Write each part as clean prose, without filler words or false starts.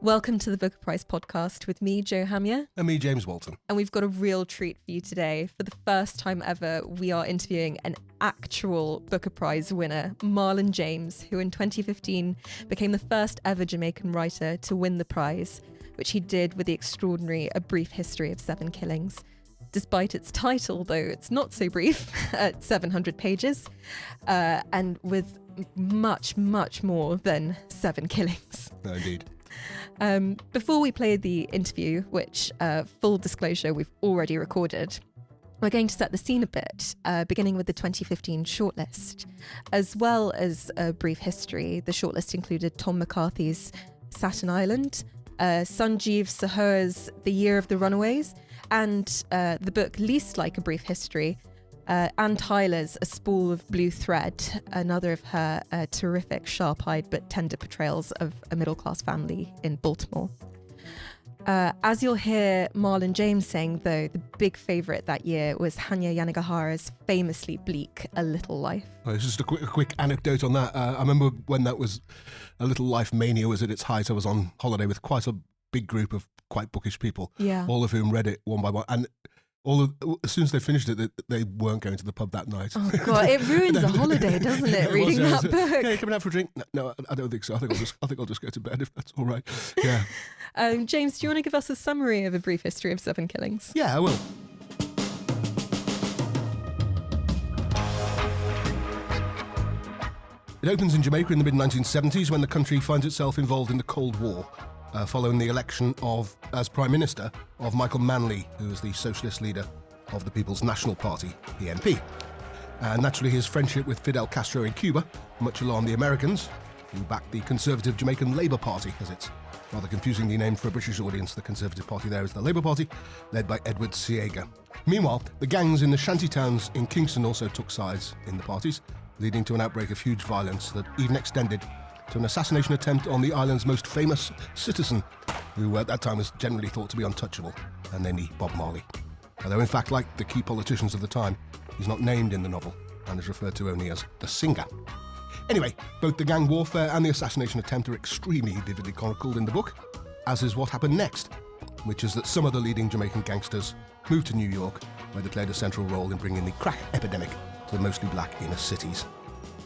Welcome to the Booker Prize podcast with me, Jo Hanya. And me, James Walton. And we've got a real treat for you today. For the first time ever, we are interviewing an actual Booker Prize winner, Marlon James, who in 2015 became the first ever Jamaican writer to win the prize, which he did with the extraordinary A Brief History of 7 Killings. Despite its title, though it's not so brief, at 700 pages, and with much, much more than 7 killings. No, indeed. Before we play the interview, which, full disclosure, we've already recorded, we're going to set the scene a bit, beginning with the 2015 shortlist. As well as A Brief History, the shortlist included Tom McCarthy's Staten Island, Sanjeev Sahora's The Year of the Runaways, and the book least like A Brief History, Anne Tyler's A Spool of Blue Thread, another of her terrific, sharp-eyed but tender portrayals of a middle-class family in Baltimore. As you'll hear Marlon James saying, though, the big favourite that year was Hanya Yanagihara's famously bleak A Little Life. Well, it's just a quick anecdote on that. I remember when that was A Little Life mania was at its height. I was on holiday with quite a big group of quite bookish people, all of whom read it one by one. And as soon as they finished it, they weren't going to the pub that night. Oh God, it ruins a holiday, doesn't it? Reading that book. Yeah, coming out for a drink? No, I don't think so. I think I'll just go to bed if that's all right. Yeah. James, do you want to give us a summary of A Brief History of 7 Killings? Yeah, I will. It opens in Jamaica in the mid-1970s when the country finds itself involved in the Cold War, following the election as Prime Minister of Michael Manley, who was the socialist leader of the People's National Party, PNP. Naturally, his friendship with Fidel Castro in Cuba much alarmed the Americans, who backed the Conservative Jamaican Labour Party, as it's rather confusingly named for a British audience. The Conservative Party there is the Labour Party, led by Edward Seaga. Meanwhile, the gangs in the shanty towns in Kingston also took sides in the parties, leading to an outbreak of huge violence that even extended to an assassination attempt on the island's most famous citizen, who at that time was generally thought to be untouchable, namely Bob Marley. Although in fact, like the key politicians of the time, he's not named in the novel and is referred to only as the singer. Anyway, both the gang warfare and the assassination attempt are extremely vividly chronicled in the book, as is what happened next, which is that some of the leading Jamaican gangsters moved to New York, where they played a central role in bringing the crack epidemic to the mostly black inner cities.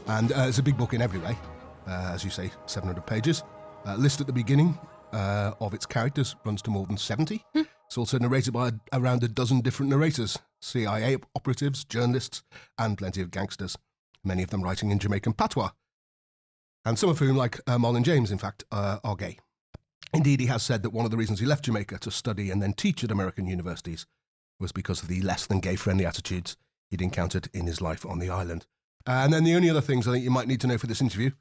And it's a big book in every way. As you say, 700 pages. List at the beginning of its characters runs to more than 70. It's also narrated by around a dozen different narrators, CIA operatives, journalists, and plenty of gangsters, many of them writing in Jamaican patois, and some of whom, like Marlon James, in fact, are gay. Indeed, he has said that one of the reasons he left Jamaica to study and then teach at American universities was because of the less than gay-friendly attitudes he'd encountered in his life on the island. And then the only other things I think you might need to know for this interview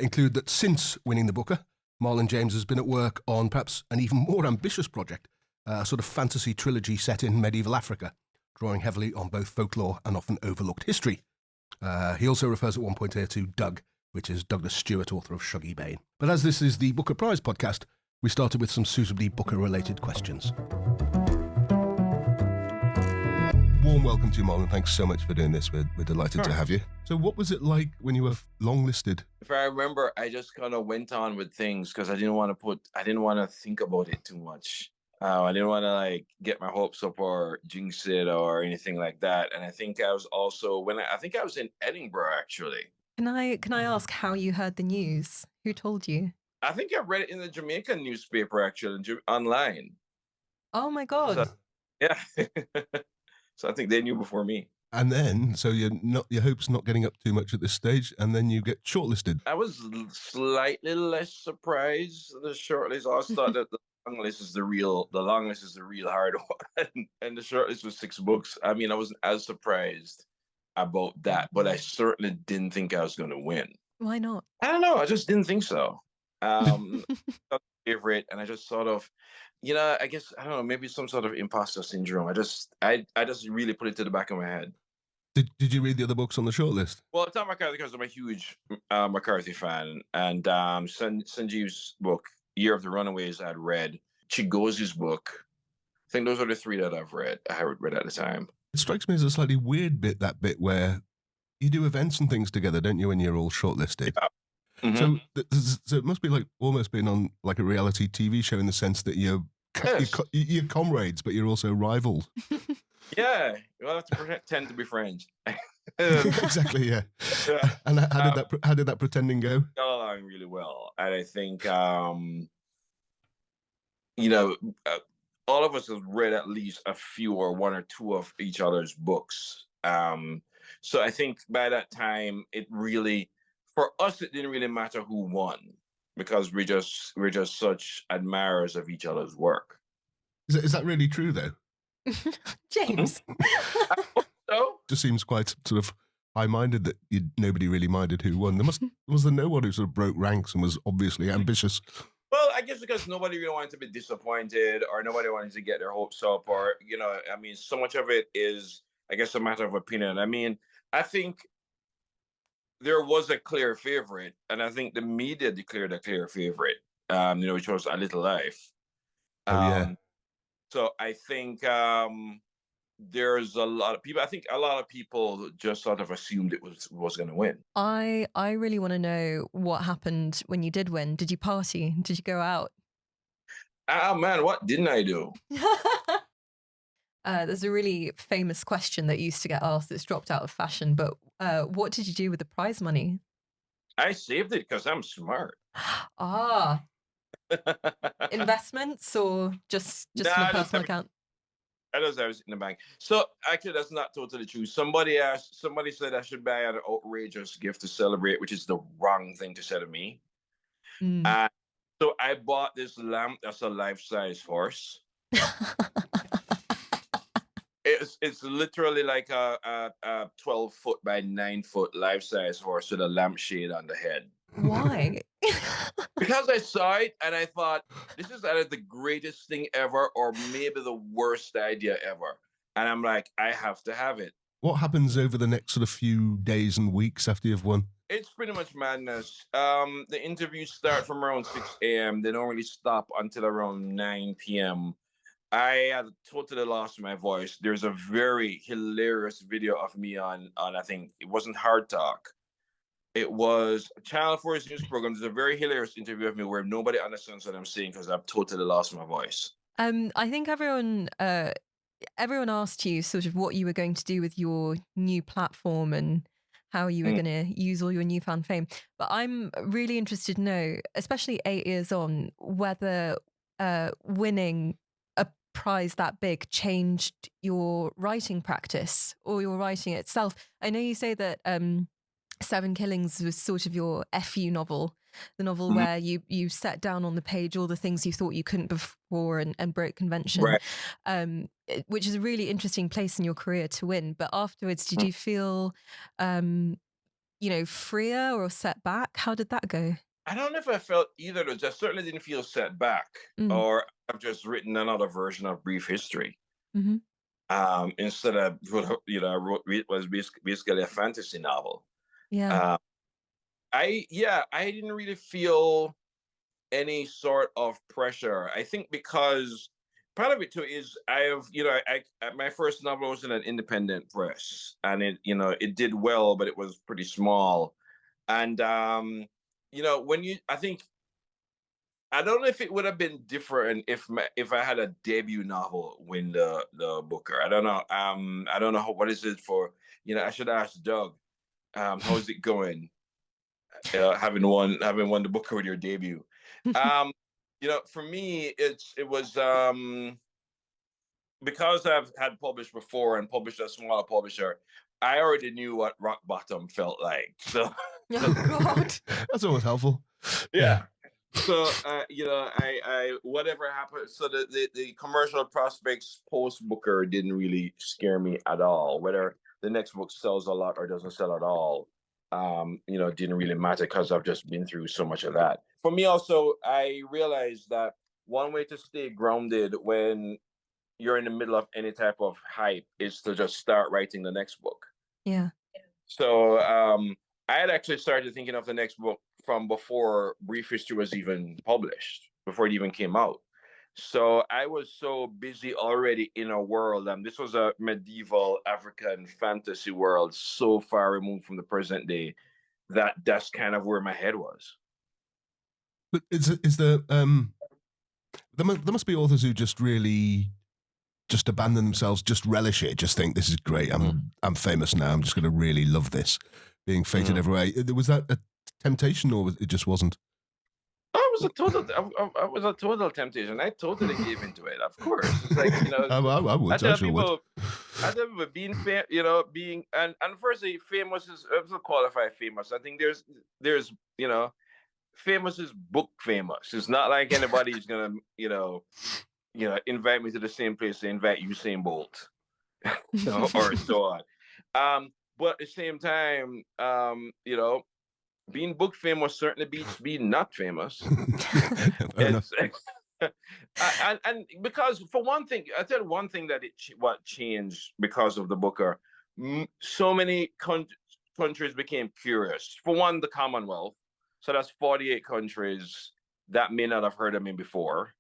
include that since winning the Booker, Marlon James has been at work on perhaps an even more ambitious project, a sort of fantasy trilogy set in medieval Africa, drawing heavily on both folklore and often overlooked history. He also refers at one point here to Doug, which is Douglas Stewart, author of Shuggy Bain. But as this is the Booker Prize podcast, we started with some suitably Booker-related questions. Warm welcome to you, Marlon. Thanks so much for doing this. We're delighted to have you. So what was it like when you were longlisted? If I remember, I just kind of went on with things because I didn't want to think about it too much. I didn't want to get my hopes up or jinx it or anything like that. And I think I was also I was in Edinburgh actually. Can I ask how you heard the news? Who told you? I think I read it in the Jamaican newspaper actually, online. Oh my God! So, yeah. So I think they knew before me. And then, so your hopes not getting up too much at this stage, and then you get shortlisted. I was slightly less surprised the shortlist. I always thought that the long list is the long list is the real hard one, and the shortlist was 6 books. I mean, I wasn't as surprised about that, but I certainly didn't think I was going to win. Why not? I don't know. I just didn't think so. Favorite, and I just sort of, I guess, I don't know, maybe some sort of imposter syndrome. I just really put it to the back of my head. Did you read the other books on the shortlist? Well, it's not McCarthy because I'm a huge McCarthy fan, and Sanjeev's book, Year of the Runaways, I'd read. Chigozi's book. I think those are the 3 that I had read at the time. It strikes me as a slightly weird bit, that bit where you do events and things together, don't you, when you're all shortlisted? Yeah. Mhm. So it must be like almost being on like a reality TV show in the sense that you're Yes. you're comrades, but you're also rivals. Yeah. You'll have to pretend to be friends. Exactly, yeah. Yeah. And Um, how did that pretending go? got along really well. And I think, you know, uh, all of us have read at least a few or one or two of each other's books. So I think by that time, it really, for us, it didn't really matter who won because we're just such admirers of each other's work. Is that really true though? James. So Just seems quite sort of high-minded that nobody really minded who won. Was there no one who sort of broke ranks and was obviously ambitious? well, I guess because nobody really wanted to be disappointed or nobody wanted to get their hopes up or, I mean, so much of it is, I guess, a matter of opinion. I mean, I think there was a clear favorite, and I think the media declared a clear favorite, which was A Little Life. Oh yeah. Um, so I think there's a lot of people. I think a lot of people just sort of assumed it was going to win. I really want to know what happened when you did win. Did you party? Did you go out? Ah man, what didn't I do? There's a really famous question that used to get asked that's dropped out of fashion, but what did you do with the prize money? I saved it because I'm smart. Ah, investments or just in a Nah, personal account? I just have it in the bank. So actually, that's not totally true. Somebody said I should buy an outrageous gift to celebrate, which is the wrong thing to say to me. Mm. And so I bought this lamp that's a life-size horse. It's literally like a 12-foot by 9-foot life-size horse with a lampshade on the head. Why? Because I saw it and I thought this is either the greatest thing ever or maybe the worst idea ever. And I'm like, I have to have it. What happens over the next sort of few days and weeks after you've won? It's pretty much madness. The interviews start from around 6 a.m. They don't really stop until around 9 p.m. I had totally lost my voice. There's a very hilarious video of me on I think it wasn't Hard Talk. It was Channel 4's news program. There's a very hilarious interview of me where nobody understands what I'm saying because I've totally lost my voice. I think everyone asked you sort of what you were going to do with your new platform and how you were Mm. going to use all your newfound fame. But I'm really interested to know, especially 8 years on, whether winning a prize that big changed your writing practice or your writing itself. I know you say that Seven Killings was sort of your FU novel, the novel Mhm. where you set down on the page all the things you thought you couldn't before and broke convention, Right. which is a really interesting place in your career to win. But afterwards, did Mm. you feel, freer or set back? How did that go? I don't know if I felt either of those. I certainly didn't feel set back, Mm. or I've just written another version of Brief History. Mm-hmm. Instead of I wrote it was basically a fantasy novel. Yeah. Uh, I didn't really feel any sort of pressure. I think because part of it too is I have my first novel was in an independent press, and it did well, but it was pretty small. And when you I think I don't know if it would have been different if I had a debut novel win the Booker. I don't know. I don't know what is it for. I should ask Doug. How is it going? Having won the Booker with your debut. Um, for me, it was because I've had published before and published a smaller publisher. I already knew what rock bottom felt like. So Oh God. That's always helpful. yeah. So I whatever happened. So the commercial prospects post Booker didn't really scare me at all. Whether the next book sells a lot or doesn't sell at all, didn't really matter because I've just been through so much of that. For me, also, I realized that one way to stay grounded when you're in the middle of any type of hype is to just start writing the next book. Yeah. So I had actually started thinking of the next book from before Brief History was even published, before it even came out. So I was so busy already in a world, and this was a medieval African fantasy world so far removed from the present day, that's kind of where my head was. But there must be authors who just really just abandon themselves, just relish it, just think this is great. I'm famous now. I'm just going to really love this, being feted every way. Was that a temptation, or it just wasn't? I was a total temptation. I totally gave into it. Of course, it's like, you know, I would. I tell sure people, would. I tell people being and firstly, famous is to qualify famous. I think there's you know, famous is book famous. It's not like anybody's gonna invite me to the same place to invite Usain Bolt, or so on. But at the same time, being book famous certainly beats being not famous. And because, for one thing, I tell you one thing that what changed because of the book are so many countries became curious. For one, the Commonwealth, so that's 48 countries that may not have heard of me before.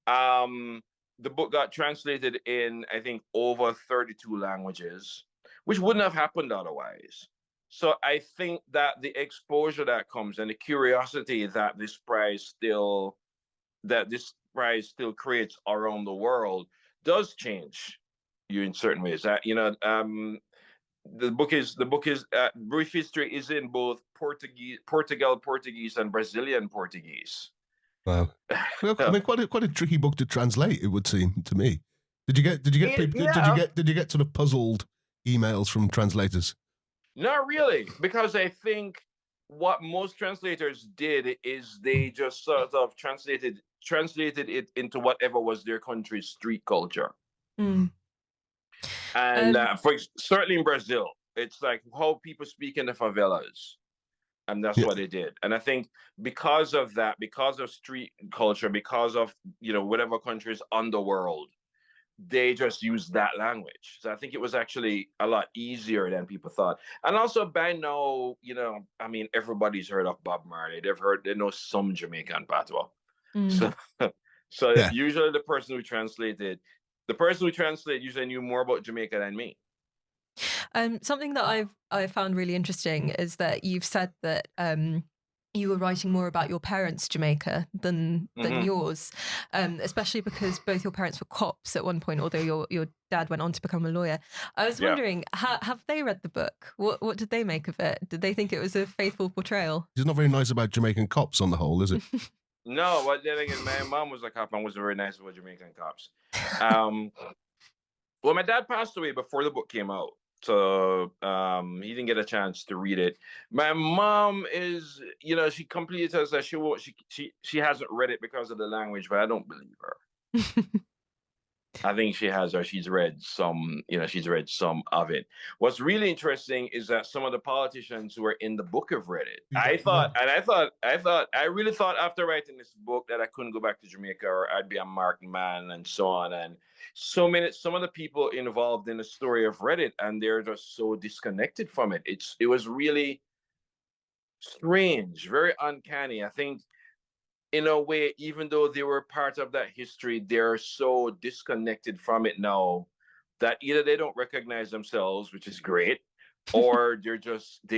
The book got translated in, I think, over 32 languages, which wouldn't have happened otherwise. So I think that the exposure that comes and the curiosity that this prize still creates around the world does change you in certain ways. The book is Brief History is in both Portuguese, and Brazilian Portuguese. Wow. Well, I mean, quite a tricky book to translate, it would seem to me. Did you get people? Yeah. Did you get sort of puzzled emails from translators? Not really, because I think what most translators did is they just sort of translated it into whatever was their country's street culture. And certainly in Brazil, it's like how people speak in the favelas. And that's what they did. And I think because of that, because of street culture, because of, whatever country's underworld, they just used that language. So I think it was actually a lot easier than people thought. And also by now, everybody's heard of Bob Marley. They know some Jamaican patois. So usually the person who translated usually knew more about Jamaica than me. Something that I've found really interesting is that you've said that you were writing more about your parents' Jamaica than yours, especially because both your parents were cops at one point, although your dad went on to become a lawyer. I was wondering, have they read the book? What did they make of it? Did they think it was a faithful portrayal? It's not very nice about Jamaican cops on the whole, is it? No, but then again, my mom was a cop and was very nice about Jamaican cops. Well, my dad passed away before the book came out, so he didn't get a chance to read it. My mom is, she completely tells us that she hasn't read it because of the language, but I don't believe her. I think she has, or she's read some of it. What's really interesting is that some of the politicians who are in the book have read it. I really thought after writing this book that I couldn't go back to Jamaica or I'd be a marked man and so on. And some of the people involved in the story have read it and they're just so disconnected from it. It was really strange, very uncanny. I think, in a way, even though they were part of that history, they're so disconnected from it now that either they don't recognize themselves, which is great, or they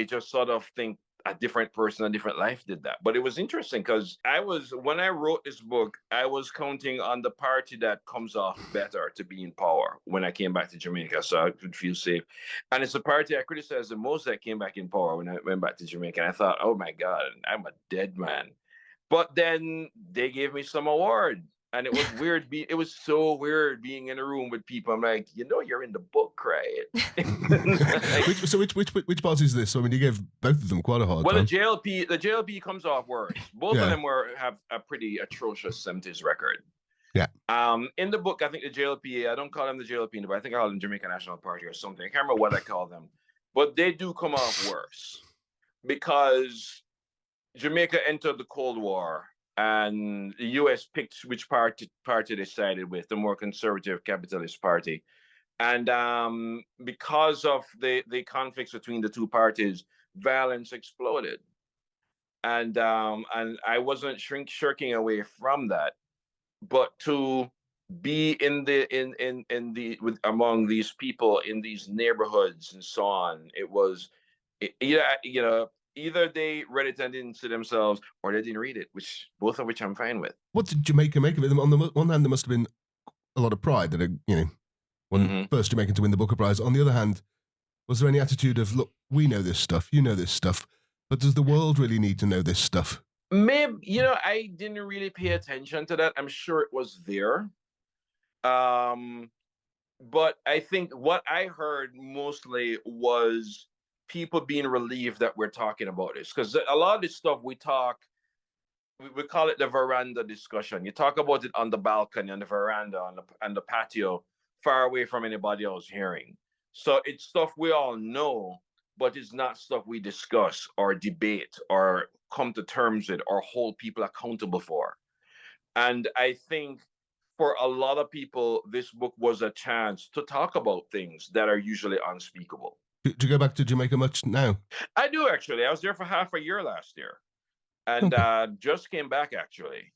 just sort of think a different person, a different life did that. But it was interesting because when I wrote this book, I was counting on the party that comes off better to be in power when I came back to Jamaica, so I could feel safe. And it's a party I criticized the most that came back in power when I went back to Jamaica. And I thought, oh my God, I'm a dead man. But then they gave me some award, and it was weird. It was so weird being in a room with people. I'm like, you're in the book, right? Which part is this? I mean, you gave both of them quite a hard time. Well, the JLP comes off worse. Both of them have a pretty atrocious 70s record. Yeah. In the book, I think the JLP, I don't call them the JLP, but I think I call them Jamaica National Party or something. I can't remember what I call them, but they do come off worse because Jamaica entered the Cold War, and the U.S. picked which party they sided with, the more conservative capitalist party. And because of the conflicts between the two parties, violence exploded. And I wasn't shirking away from that, but to be among these people in these neighborhoods and so on, it was, either they read it and didn't see themselves, or they didn't read it, both of which I'm fine with. What did Jamaica make of it? On the one hand, there must have been a lot of pride that, one first Jamaican to win the Booker Prize. On the other hand, was there any attitude of, look, we know this stuff, you know this stuff, but does the world really need to know this stuff? Maybe, I didn't really pay attention to that. I'm sure it was there. But I think what I heard mostly was people being relieved that we're talking about this, because a lot of this stuff we call it the veranda discussion. You talk about it on the balcony, on the veranda, on the patio, far away from anybody else hearing. So it's stuff we all know, but it's not stuff we discuss or debate or come to terms with or hold people accountable for. And I think for a lot of people, this book was a chance to talk about things that are usually unspeakable. Do you go back to Jamaica much now? I do, actually. I was there for half a year last year, and just came back, actually.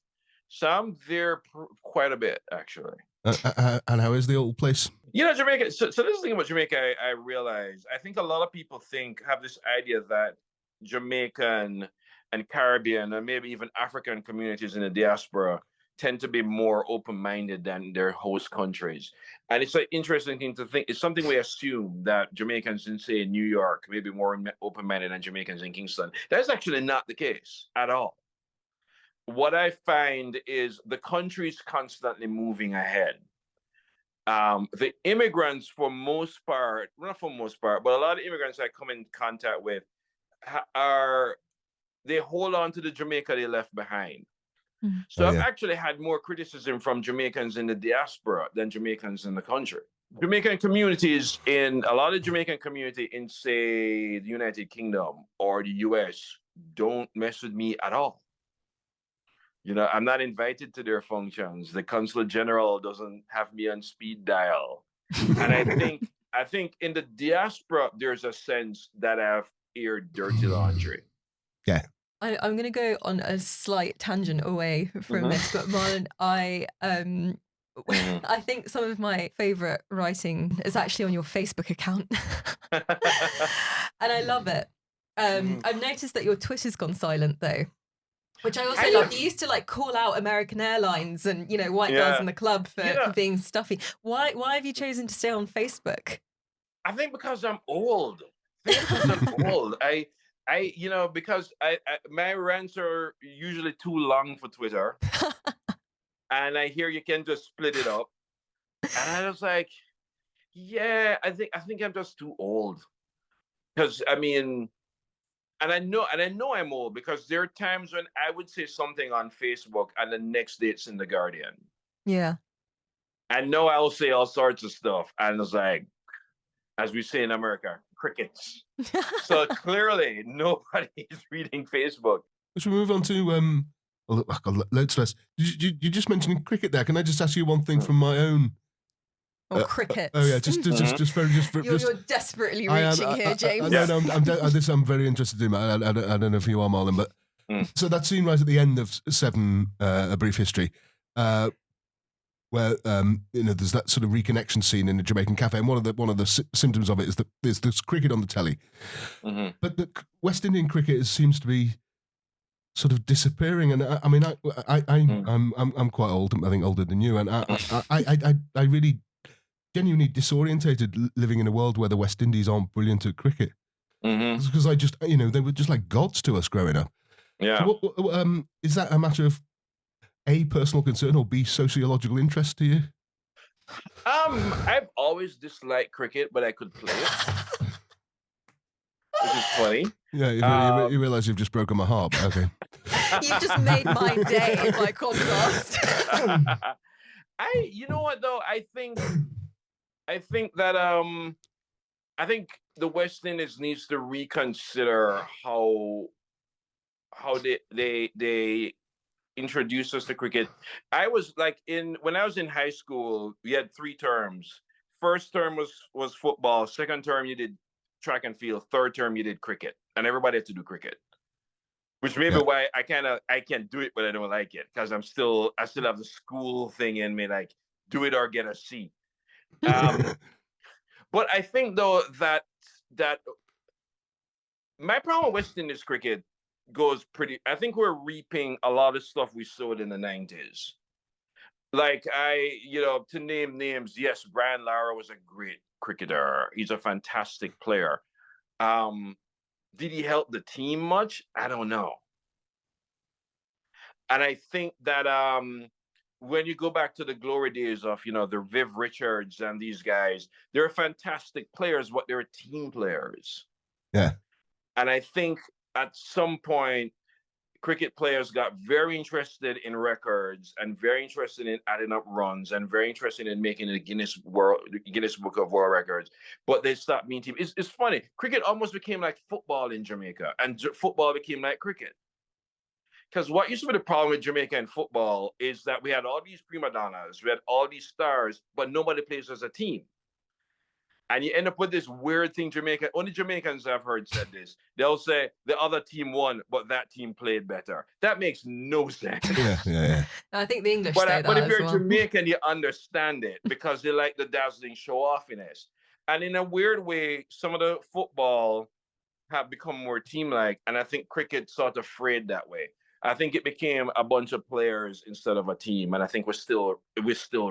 So I'm there quite a bit, actually. And how is the old place? Jamaica. So this is the thing about Jamaica. I realize. I think a lot of people have this idea that Jamaican and Caribbean and maybe even African communities in the diaspora tend to be more open-minded than their host countries. And it's an interesting thing to think. It's something we assume that Jamaicans in, say, New York may be more open-minded than Jamaicans in Kingston. That's actually not the case at all. What I find is the country's constantly moving ahead. The immigrants, not for most part, but a lot of immigrants I come in contact with they hold on to the Jamaica they left behind. So I've actually had more criticism from Jamaicans in the diaspora than Jamaicans in the country. Jamaican communities a lot of Jamaican community in, say, the United Kingdom or the US don't mess with me at all. I'm not invited to their functions. The Consul General doesn't have me on speed dial. And I think in the diaspora, there's a sense that I've aired dirty laundry. Yeah. I'm going to go on a slight tangent away from this, but Marlon, I think some of my favorite writing is actually on your Facebook account. And I love it. I've noticed that your Twitter's gone silent though, which I also love. You used to call out American Airlines and, white girls in the club for being stuffy. Why have you chosen to stay on Facebook? I think because I'm old. Because my rants are usually too long for Twitter. And I hear you can just split it up. And I was like, I think I'm just too old. Because and I know I'm old because there are times when I would say something on Facebook and the next day it's in the Guardian. Yeah. I know I'll say all sorts of stuff. And it's like, as we say in America, crickets. So clearly nobody is reading Facebook. Should we move on to loads less. You just mentioned cricket there. Can I just ask you one thing from my own? Cricket. You're desperately reaching here, James. I'm very interested in. I don't know if you are, Marlon, but so that scene right at the end of Seven, A Brief History, where there's that sort of reconnection scene in a Jamaican cafe, and one of the symptoms of it is that there's cricket on the telly, but the West Indian cricket seems to be sort of disappearing, and I'm quite old. I think older than you, and I really genuinely disorientated living in a world where the West Indies aren't brilliant at cricket, because I just they were just like gods to us growing up. Yeah. So is that a matter of A, personal concern, or B, sociological interest to you? I've always disliked cricket, but I could play it, which is funny. Yeah, you realise you've just broken my heart. But okay. You've just made my day by contrast. You know what though? I think that I think the West Indies needs to reconsider how they introduced us to cricket. I was when I was in high school, we had 3 terms. First term was football. Second term you did track and field. Third term you did cricket, and everybody had to do cricket. Which may be why I can't do it, but I don't like it, because I still have the school thing in me, like do it or get a C. But I think though that My problem with West Indies cricket goes pretty. I think we're reaping a lot of stuff we sowed in the 90s. Like to name names, yes, Brian Lara was a great cricketer. He's a fantastic player. Did he help the team much? I don't know. And I think that when you go back to the glory days of, the Viv Richards and these guys, they're fantastic players, but they're team players. Yeah. And I think at some point, cricket players got very interested in records and very interested in adding up runs and very interested in making the Guinness Book of World Records, but they stopped being team. It's funny. Cricket almost became like football in Jamaica, and football became like cricket. Because what used to be the problem with Jamaica and football is that we had all these prima donnas, we had all these stars, but nobody plays as a team. And you end up with this weird thing. Only Jamaicans I've heard said this. They'll say the other team won, but that team played better. That makes no sense. Yeah. I think the English But say that but if as you're well. Jamaican, you understand it because they like the dazzling show-offiness. And in a weird way, some of the football have become more team-like, and I think cricket sort of frayed that way. I think it became a bunch of players instead of a team, and I think we're still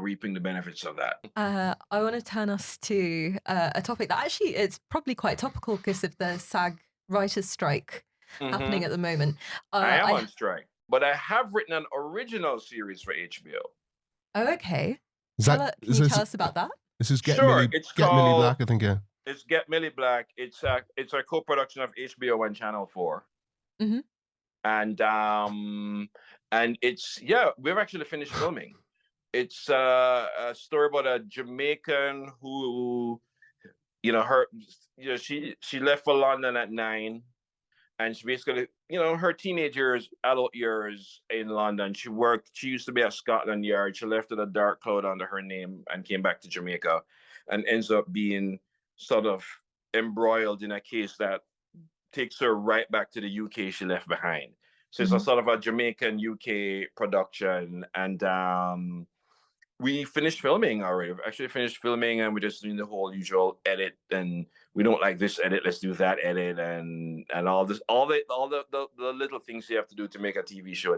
reaping the benefits of that. I want to turn us to a topic that actually it's probably quite topical because of the SAG writers' strike happening at the moment. I am on strike, but I have written an original series for HBO. Oh, okay. Can you tell us about that? This is Get Sure, Millie Black, I think. Yeah. It's Get Millie Black. It's a co-production of HBO and Channel 4. Mm-hmm. And it's we've actually finished filming. It's a story about a Jamaican who, she left for London at 9, and she basically, her teenage years, adult years in London. She used to be at Scotland Yard. She left with a dark cloud under her name and came back to Jamaica, and ends up being sort of embroiled in a case that takes her right back to the UK she left behind. So it's a sort of a Jamaican UK production, and we finished filming already. We've actually finished filming, and we're just doing the whole usual edit. And we don't like this edit, let's do that edit, and all the little things you have to do to make a TV show.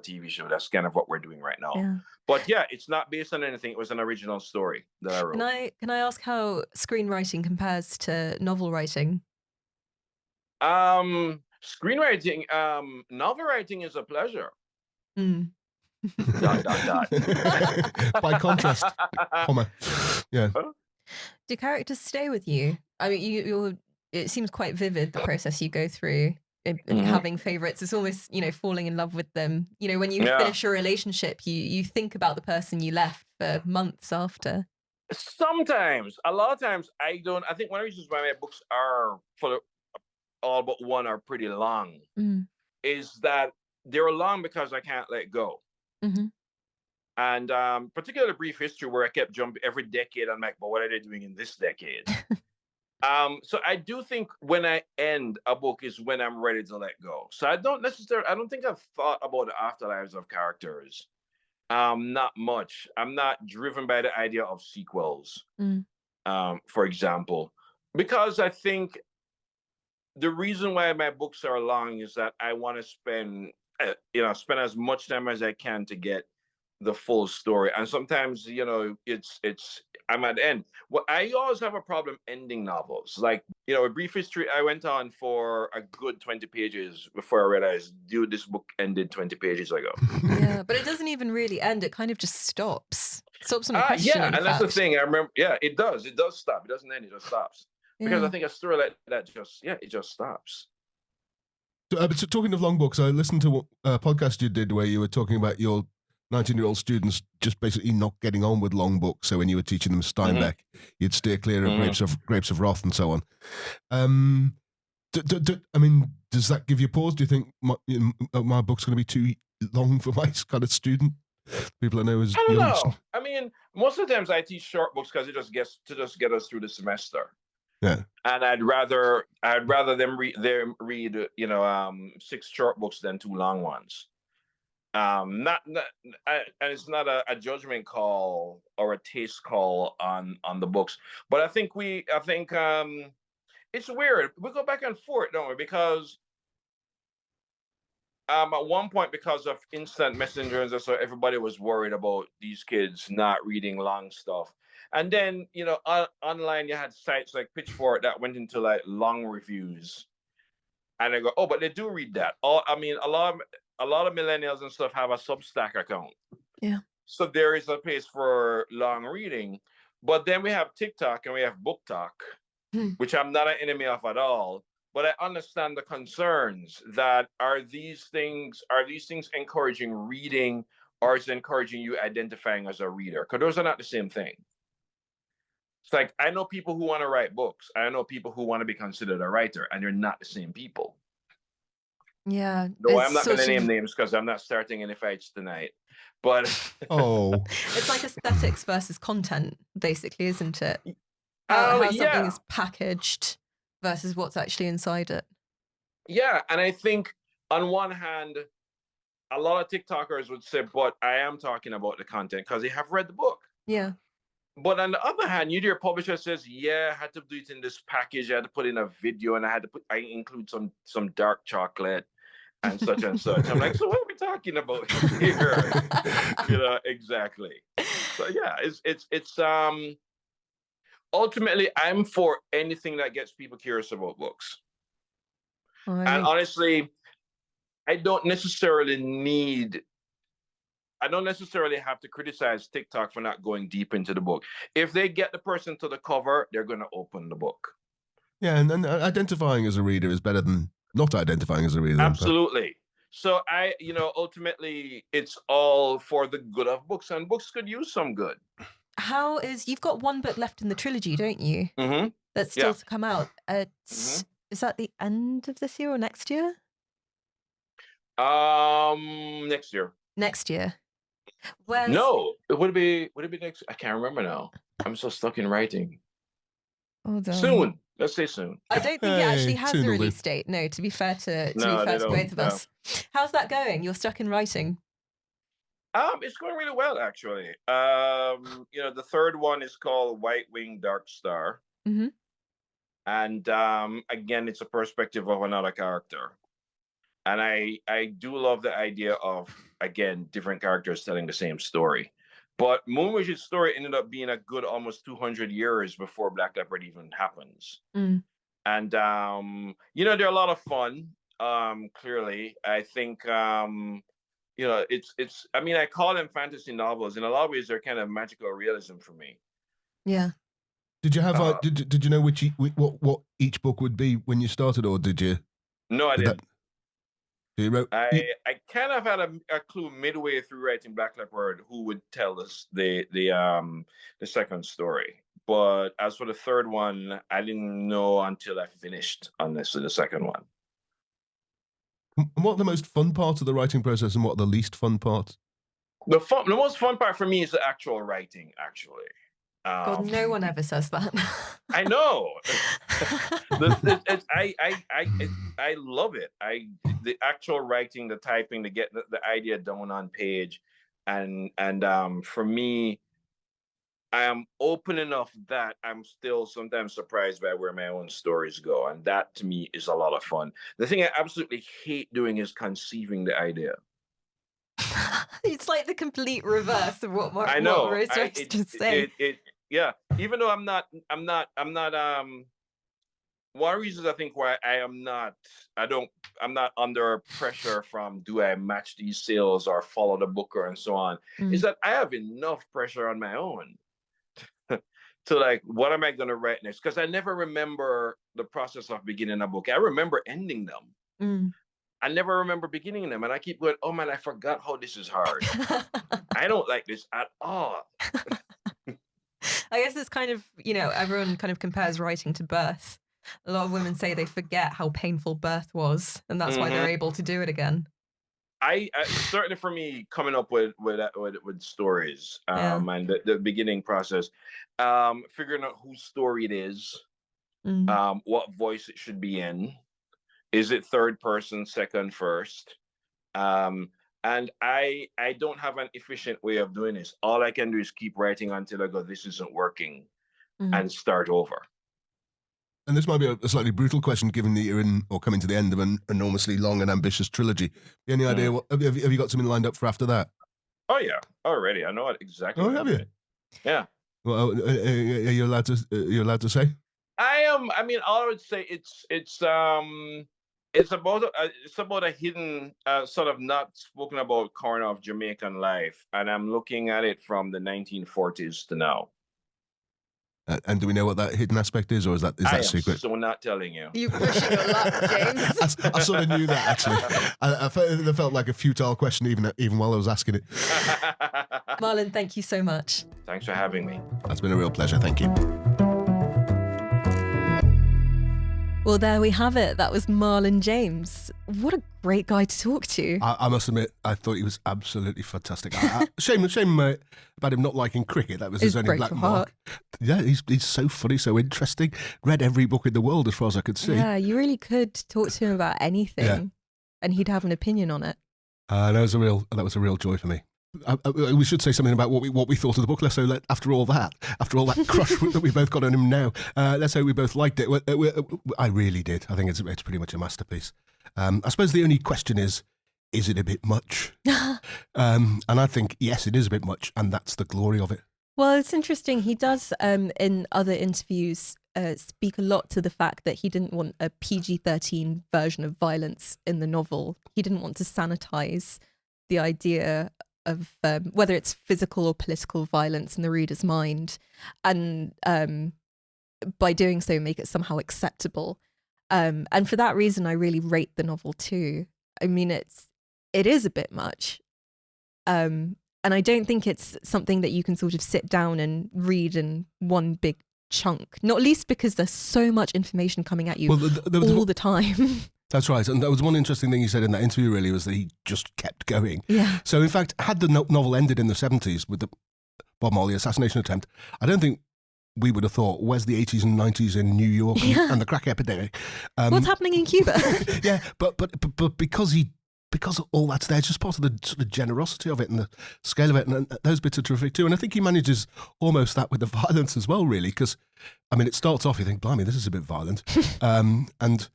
That's kind of what we're doing right now. Yeah. But yeah, it's not based on anything. It was an original story that I wrote. Can I ask how screenwriting compares to novel writing? Screenwriting, novel writing is a pleasure. By contrast, comma. Yeah. Do characters stay with you? I mean, it seems quite vivid, the process you go through in having favorites. It's almost, falling in love with them. When you finish a relationship, you think about the person you left for months after. Sometimes, a lot of times I don't. I think one of the reasons why my books are all but one are pretty long is that they're long because I can't let go. And particularly Brief History, where I kept jumping every decade. I'm like, but what are they doing in this decade? So I do think when I end a book is when I'm ready to let go. So I don't think I've thought about the afterlives of characters. Not much. I'm not driven by the idea of sequels, for example, because I think the reason why my books are long is that I want to spend as much time as I can to get the full story. And sometimes, it's I'm at the end. Well, I always have a problem ending novels. Like, A Brief History, I went on for a good 20 pages before I realized, dude, this book ended 20 pages ago. Yeah, but it doesn't even really end. It kind of just stops. Stops on a question. Yeah, and that's the thing. I remember, it does. It does stop. It doesn't end, it just stops. Because I think a story like that it just stops. So talking of long books, I listened to a podcast you did where you were talking about your 19-year-old students just basically not getting on with long books. So when you were teaching them Steinbeck, you'd steer clear of Grapes of Wrath and so on. I mean, does that give you pause? Do you think my book's going to be too long for my kind of student? People I know as I don't know. I mean, most of the times I teach short books because it just gets to get us through the semester. Yeah. And I'd rather them read 6 short books than 2 long ones. And it's not a judgment call or a taste call on the books, but I think it's weird. We go back and forth, don't we? Because at one point, because of instant messengers, so everybody was worried about these kids not reading long stuff. And then, you know, online you had sites like Pitchfork that went into like long reviews, and they go, "Oh, but they do read that." Oh, I mean, a lot of millennials and stuff have a Substack account, Yeah. so there is a place for long reading. But then we have TikTok and we have Book Talk, which I'm not an enemy of at all. But I understand the concerns that are these things encouraging reading, or is it encouraging you identifying as a reader? Because those are not the same thing. It's like, I know people who want to write books. I know people who want to be considered a writer, and they're not the same people. Yeah. No, I'm not going to name names because I'm not starting any fights tonight. But it's like aesthetics versus content, basically, isn't it? How something is packaged versus what's actually inside it. Yeah, and I think on one hand, a lot of TikTokers would say, but I am talking about the content because they have read the book. Yeah. But on the other hand, your publisher says, yeah, I had to do it in this package. I had to put in a video, and I include some dark chocolate and such and such. I'm like, so what are we talking about here? You know, exactly. So yeah, it's ultimately, I'm for anything that gets people curious about books. And honestly, I don't necessarily have to criticize TikTok for not going deep into the book. If they get the person to the cover, they're going to open the book. Yeah, and identifying as a reader is better than not identifying as a reader. Absolutely. So ultimately, it's all for the good of books, and books could use some good. You've got one book left in the trilogy, don't you? Mm-hmm. That's still to come out. Is that the end of this year or next year? Next year. Next year. No, would it be next? I can't remember now. I'm so stuck in writing. Soon. Let's say soon. I don't think it actually has a release date. No, to be fair to both of us. How's that going? You're stuck in writing. It's going really well, actually. You know, the third one is called White Wing Dark Star. Mm-hmm. And again, it's a perspective of another character. And I do love the idea of, again, different characters telling the same story. But Moonwish's story ended up being a good almost 200 years before Black Leopard even happens. Mm. And, you know, they're a lot of fun, clearly. I think, you know, I mean, I call them fantasy novels. In a lot of ways, they're kind of magical realism for me. Yeah. Did you have, did you know what each book would be when you started, or did you? No, I didn't. I kind of had a clue midway through writing Black Leopard who would tell us the second story. But as for the third one, I didn't know until I finished on the second one. What are the most fun parts of the writing process, and what are the least fun parts? The most fun part for me is the actual writing, actually. God, no one ever says that. I know. I love it. The actual writing, the typing, to get the idea down on page, and for me, I am open enough that I'm still sometimes surprised by where my own stories go, and that to me is a lot of fun. The thing I absolutely hate doing is conceiving the idea. It's like the complete reverse of what Rose tries to say. Yeah, even though I'm not one of the reasons I think why I'm not under pressure from do I match these sales or follow the booker and so on, is that I have enough pressure on my own to like, what am I going to write next? Because I never remember the process of beginning a book. I remember ending them. I never remember beginning them, and I keep going, oh man, I forgot how this is hard. I don't like this at all. I guess it's kind of, you know, everyone kind of compares writing to birth. A lot of women say they forget how painful birth was, and that's why they're able to do it again. I certainly, for me, coming up with stories, and the beginning process, figuring out whose story it is, what voice it should be in, is it third person, second, first, and I don't have an efficient way of doing this. All I can do is keep writing until I go, this isn't working, and start over. And this might be a slightly brutal question, given that you're in or coming to the end of an enormously long and ambitious trilogy. Any idea what have you got something lined up for after that? Oh yeah, already. I know exactly. Oh, what have I'm you? doing. Yeah. Well, are you allowed to? You're allowed to say? I am. I mean, all I would say it's about a hidden sort of not spoken about corner of Jamaican life, and I'm looking at it from the 1940s to now. And do we know what that hidden aspect is, or is that secret? So not telling you. You're pushing your luck, James. I sort of knew that actually. It felt like a futile question even while I was asking it. Marlon, thank you so much. Thanks for having me. That's been a real pleasure. Thank you. Well, there we have it. That was Marlon James. What a great guy to talk to. I must admit, I thought he was absolutely fantastic. Shame about him not liking cricket. That was his only black mark. Yeah, he's so funny, so interesting. Read every book in the world as far as I could see. Yeah, you really could talk to him about anything, and he'd have an opinion on it. That was a real joy for me. We should say something about what we thought of the book. Let's say after all that crush that we both got on him now, let's say we both liked it. I really did. I think it's pretty much a masterpiece. I suppose the only question is it a bit much? And I think yes, it is a bit much, and that's the glory of it. Well, it's interesting. He does in other interviews speak a lot to the fact that he didn't want a PG-13 version of violence in the novel. He didn't want to sanitize the idea of whether it's physical or political violence in the reader's mind, and by doing so make it somehow acceptable. And for that reason, I really rate the novel too. I mean, it is a bit much, and I don't think it's something that you can sort of sit down and read in one big chunk. Not least because there's so much information coming at you all the time. That's right. And that was one interesting thing he said in that interview, really, was that he just kept going. Yeah. So, in fact, had the novel ended in the 70s with the Bob Marley assassination attempt, I don't think we would have thought, where's the 80s and 90s in New York and the crack epidemic? What's happening in Cuba? Yeah, but because all that's there, it's just part of the sort of generosity of it and the scale of it, and those bits are terrific too. And I think he manages almost that with the violence as well, really, because, I mean, it starts off, you think, blimey, this is a bit violent. And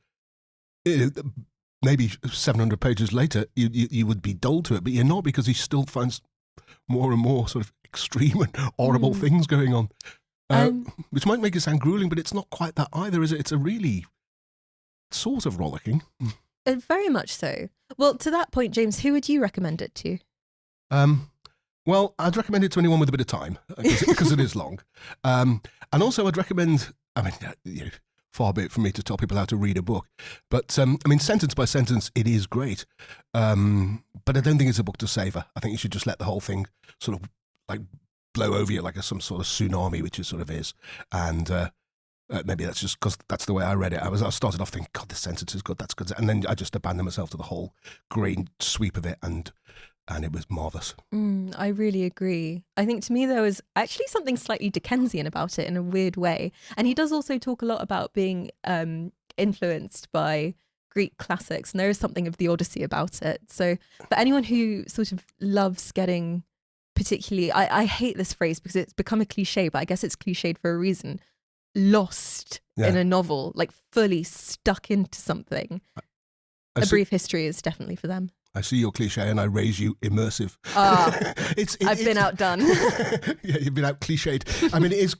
maybe 700 pages later, you would be dull to it, but you're not, because he still finds more and more sort of extreme and horrible things going on, which might make it sound grueling, but it's not quite that either, is it? It's a really sort of rollicking. Very much so. Well, to that point, James, who would you recommend it to? Well, I'd recommend it to anyone with a bit of time, because it is long. And also I'd recommend, I mean, far be it from me to tell people how to read a book, but I mean, sentence by sentence, it is great. But I don't think it's a book to savour. I think you should just let the whole thing sort of like blow over you like some sort of tsunami, which it sort of is. And maybe that's just because that's the way I read it. I started off thinking, God, this sentence is good, that's good. And then I just abandoned myself to the whole great sweep of it, and it was marvellous. I really agree. I think to me there was actually something slightly Dickensian about it in a weird way. And he does also talk a lot about being influenced by Greek classics, and there is something of the Odyssey about it. So for anyone who sort of loves getting particularly, I hate this phrase because it's become a cliche, but I guess it's cliched for a reason, lost in a novel, like fully stuck into something. A Brief History is definitely for them. I see your cliche and I raise you immersive. I've been outdone. Yeah, you've been out cliched. I mean, it is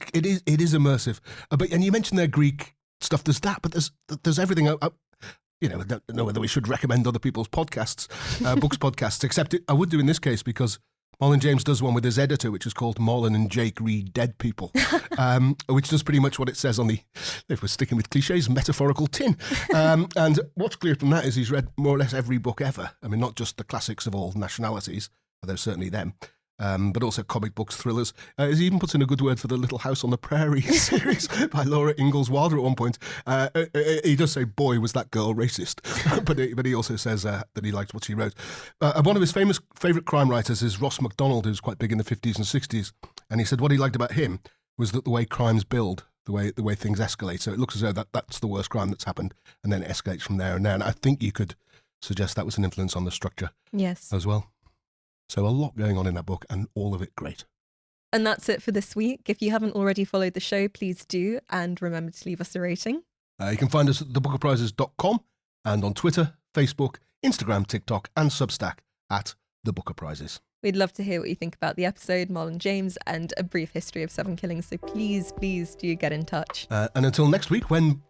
immersive. And you mentioned their Greek stuff. There's that, but there's everything. I don't know whether we should recommend other people's podcasts, books podcasts, except I would do in this case, because Marlon James does one with his editor, which is called Marlon and Jake Read Dead People, which does pretty much what it says on the, if we're sticking with cliches, metaphorical tin. And what's clear from that is he's read more or less every book ever. I mean, not just the classics of all nationalities, although certainly them, but also comic books, thrillers. He even puts in a good word for the Little House on the Prairie series by Laura Ingalls Wilder at one point. He does say, boy, was that girl racist. but he also says that he liked what she wrote. One of his favourite crime writers is Ross MacDonald, who's quite big in the 50s and 60s. And he said what he liked about him was that the way crimes build, the way things escalate. So it looks as though that's the worst crime that's happened, and then it escalates from there and there. And I think you could suggest that was an influence on the structure as well. So a lot going on in that book, and all of it great. And that's it for this week. If you haven't already followed the show, please do. And remember to leave us a rating. You can find us at thebookerprizes.com and on Twitter, Facebook, Instagram, TikTok, and Substack at The Booker Prizes. We'd love to hear what you think about the episode, Marlon James, and a brief history of 7 killings. So please do get in touch. And until next week, when,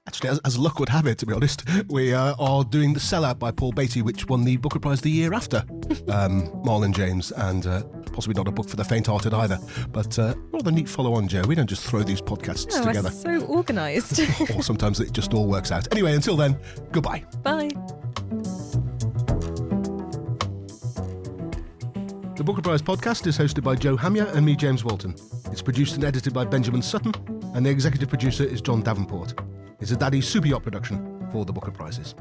actually, as luck would have it, to be honest, we are doing The Sellout by Paul Beatty, which won the Booker Prize the year after Marlon James, and possibly not a book for the faint-hearted either. But rather neat follow-on, Joe. We don't just throw these podcasts together. We're so organised. Or sometimes it just all works out. Anyway, until then, goodbye. Bye. The Booker Prize podcast is hosted by Joe Hanya and me, James Walton. It's produced and edited by Benjamin Sutton, and the executive producer is John Davenport. It's a Daddy Super Yacht production for the Booker Prizes.